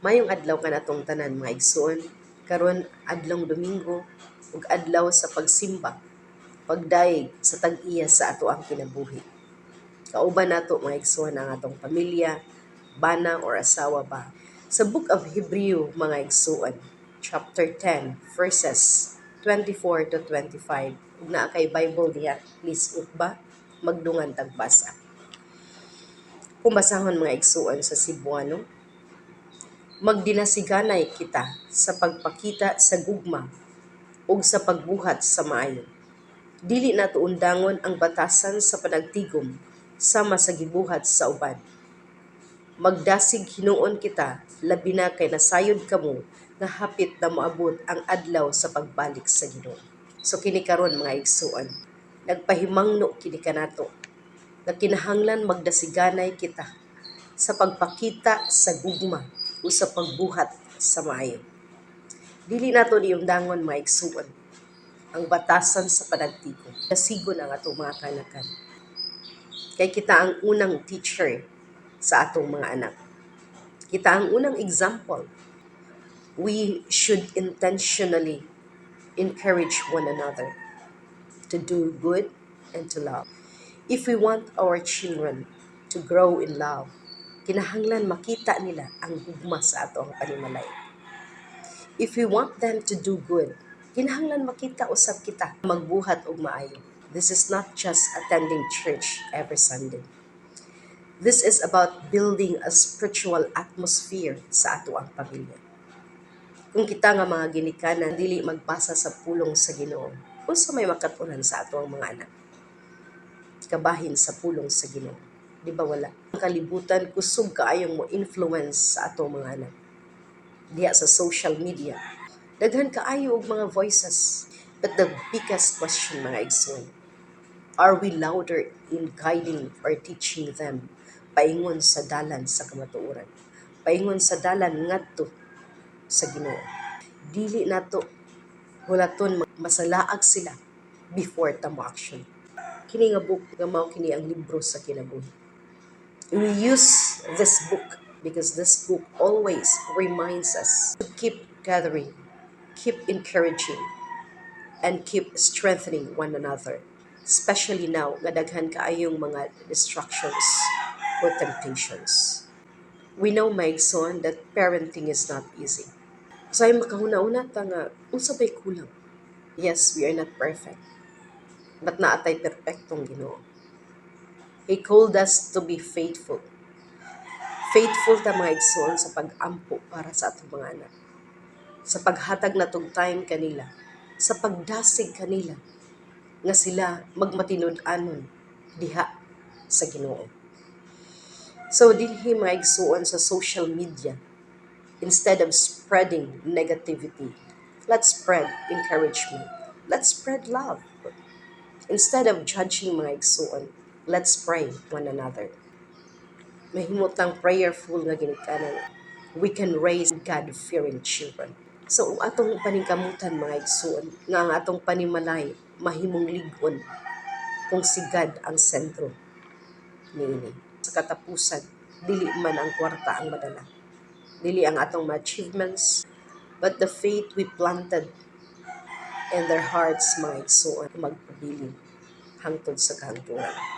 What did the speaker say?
Mayong adlaw ka natong tanan mga igsoon. Karon adlaw Domingo ug adlaw sa pagsimba, pagdaig sa tag-iya sa ato ang kinabuhi. Kauban nato mga igsoon ang atong pamilya, bana or asawa ba. Sa Book of Hebrew mga igsoon, chapter 10 verses 24 to 25. Ug naa kay Bible diha, please ba magdungan tagbasa. Kung basahon mga igsoon sa Cebuano, magdinasiganay kita sa pagpakita sa gugma ug sa pagbuhat sa maayo. Dili nato undangon ang batasan sa panagtigom sama sa gibuhat sa uban. Magdasig hinuon kita labi na kay nasayod kamo nga hapit na moabot ang adlaw sa pagbalik sa Ginoo. So kini karon mga igsuon, nagpahimangno kini kanato nga kinahanglan magdasiganay kita sa pagpakita sa gugma o sa pagbuhat sa maayo. Dili nato niundangon mga igsuon ang batasan sa panagtigom. Nasigon ang atong mga kanakan. Kay kita ang unang teacher sa atong mga anak. Kita ang unang example. We should intentionally encourage one another to do good and to love. If we want our children to grow in love, kinahanglan makita nila ang gugma sa ato ang panimalay. If we want them to do good, kinahanglan makita usab kita magbuhat og maayo. This is not just attending church every Sunday. This is about building a spiritual atmosphere sa ato ang pamilya. Kung kita nga mga ginikanan dili magbasa sa pulong sa Ginoo, unsa may makatunan sa ato ang mga anak? Kabahin sa pulong sa Ginoo. Di ba wala? Ang kalibutan kusog kaayong mo influence sa ato mga anak. Diya sa social media. Daghan kaayo og mga voices. But the biggest question mga igsoon, are we louder in guiding or teaching them paingon sa dalan sa kamatuoran? Paingon sa dalan ngadto sa Ginoo. Dili nato hulaton masalaag sila before ta mo action. Kini nga book nga mao kini ang libro sa kinabuhi. We use this book because this book always reminds us to keep gathering, keep encouraging, and keep strengthening one another. Especially now, nga daghan kaayong mga distractions or temptations. We know, my son, that parenting is not easy. So ay makahuna-una ta nga, unsa bay kulang? Yes, we are not perfect. But naatay perpektong Ginoo. He called us to be faithful. Faithful ta mga igsoon sa pag-ampo para sa atong mga anak. Sa paghatag natong time kanila. Sa pagdasig kanila. Nga sila magmatinud-anon diha sa Ginoo. So dinhi mga igsoon sa social media, instead of spreading negativity, let's spread encouragement. Let's spread love. Instead of judging mga igsoon, let's pray one another. Mahimutang prayerful nga ginikanan. We can raise God-fearing children. So atong paningkamutan mga igsoon, nga ang atong panimalay mahimong ligon kung si God ang sentro niini. Sa katapusan, dili man ang kwarta ang madala. Dili ang atong achievements, but the faith we planted in their hearts, mga igsoon, magpabilin hangtod sa kahangturan.